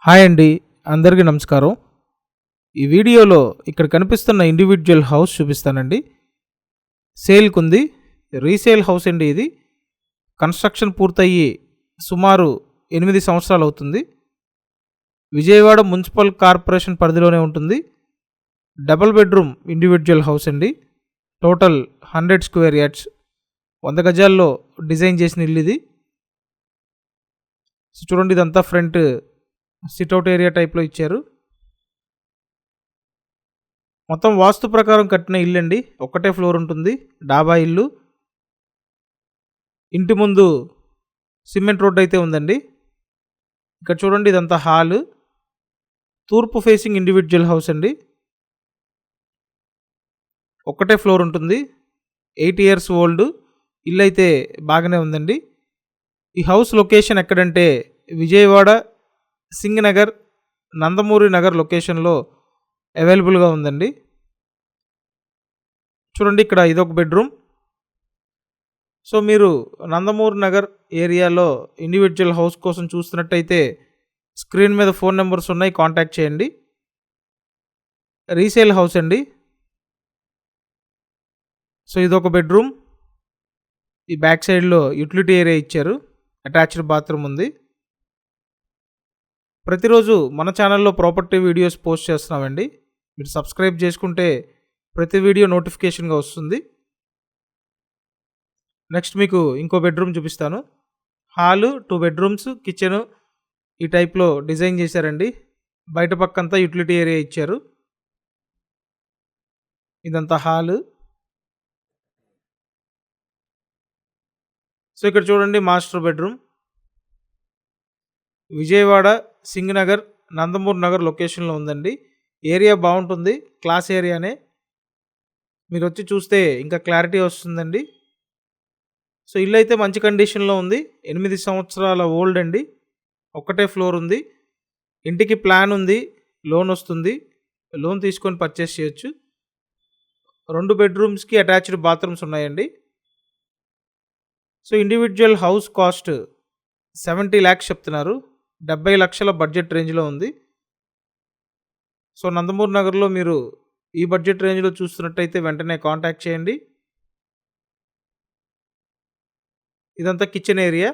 Hi అండి, అందరికీ నమస్కారం. ఈ వీడియోలో ఇక్కడ కనిపిస్తున్న ఇండివిజువల్ హౌస్ చూపిస్తానండి. సేల్కి ఉంది. రీసేల్ హౌస్ అండి. ఇది కన్స్ట్రక్షన్ పూర్తయ్యి సుమారు 8 సంవత్సరాలు అవుతుంది. విజయవాడ మున్సిపల్ కార్పొరేషన్ పరిధిలోనే ఉంటుంది. డబుల్ బెడ్రూమ్ ఇండివిజువల్ హౌస్ అండి. టోటల్ 100 స్క్వేర్ యార్డ్స్, 100 గజాల్లో డిజైన్ చేసిన ఇల్లు ఇది. సో చూడండి, ఇదంతా ఫ్రంట్ సిట్అవుట్ ఏరియా టైప్లో ఇచ్చారు. మొత్తం వాస్తు ప్రకారం కట్టిన ఇల్లు అండి. ఒక్కటే ఫ్లోర్ ఉంటుంది. డాబా ఇల్లు. ఇంటి ముందు సిమెంట్ రోడ్ అయితే ఉందండి. ఇక్కడ చూడండి, ఇదంతా హాల్. తూర్పు ఫేసింగ్ ఇండివిజువల్ హౌస్ అండి. ఒక్కటే ఫ్లోర్ ఉంటుంది. 8 ఇయర్స్ ఓల్డ్ ఇల్లు అయితే బాగానే ఉందండి. ఈ హౌస్ లొకేషన్ ఎక్కడంటే విజయవాడ సింగనగర్, నందమూరి నగర్ లొకేషన్లో అవైలబుల్గా ఉందండి. చూడండి, ఇక్కడ ఇదొక బెడ్రూమ్. సో మీరు నందమూరి నగర్ ఏరియాలో ఇండివిజువల్ హౌస్ కోసం చూస్తున్నట్టయితే స్క్రీన్ మీద ఫోన్ నెంబర్స్ ఉన్నాయి, కాంటాక్ట్ చేయండి. రీసేల్ హౌస్ అండి. సో ఇదొక బెడ్రూమ్. ఈ బ్యాక్ సైడ్లో యూటిలిటీ ఏరియా ఇచ్చారు. అటాచ్డ్ బాత్రూమ్ ఉంది. ప్రతిరోజు మన ఛానల్లో ప్రాపర్టీ వీడియోస్ పోస్ట్ చేస్తున్నామండి. మీరు సబ్స్క్రైబ్ చేసుకుంటే ప్రతి వీడియో నోటిఫికేషన్గా వస్తుంది. నెక్స్ట్ మీకు ఇంకో బెడ్రూమ్ చూపిస్తాను. హాలు, 2 బెడ్రూమ్స్, కిచెను ఈ టైప్లో డిజైన్ చేశారండి. బయట పక్కంతా యూటిలిటీ ఏరియా ఇచ్చారు. ఇదంతా హాలు. సో ఇక్కడ చూడండి, మాస్టర్ బెడ్రూమ్. విజయవాడ సింగనగర్, నందమూరి నగర్ లొకేషన్లో ఉందండి. ఏరియా బాగుంటుంది, క్లాస్ ఏరియానే. మీరు వచ్చి చూస్తే ఇంకా క్లారిటీ వస్తుందండి. సో ఇల్లు అయితే మంచి కండిషన్లో ఉంది. 8 సంవత్సరాల ఓల్డ్ అండి. ఒక్కటే ఫ్లోర్ ఉంది. ఇంటికి ప్లాన్ ఉంది, లోన్ వస్తుంది. లోన్ తీసుకొని పర్చేస్ చేయొచ్చు. 2 బెడ్రూమ్స్కి అటాచ్డ్ బాత్రూమ్స్ ఉన్నాయండి. So individual house cost 70 lakhs చెప్తున్నారు. 70 లక్షల బడ్జెట్ రేంజ్లో ఉంది. సో నందమూరి నగర్లో మీరు ఈ బడ్జెట్ రేంజ్లో చూస్తున్నట్టయితే వెంటనే కాంటాక్ట్ చేయండి. ఇదంతా kitchen area.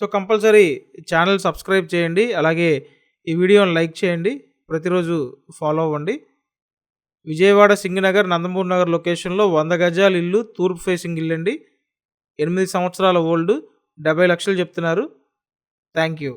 So compulsory channel subscribe చేయండి. అలాగే ఈ వీడియోని లైక్ చేయండి. ప్రతిరోజు ఫాలో అవ్వండి. విజయవాడ సింగనగర్, నందమూరి నగర్ లొకేషన్లో 100 గజాల ఇల్లు, తూర్పు ఫేసింగ్ ఇల్లు అండి. 8 సంవత్సరాల ఓల్డ్, 70 లక్షలు చెప్తున్నారు. Thank you.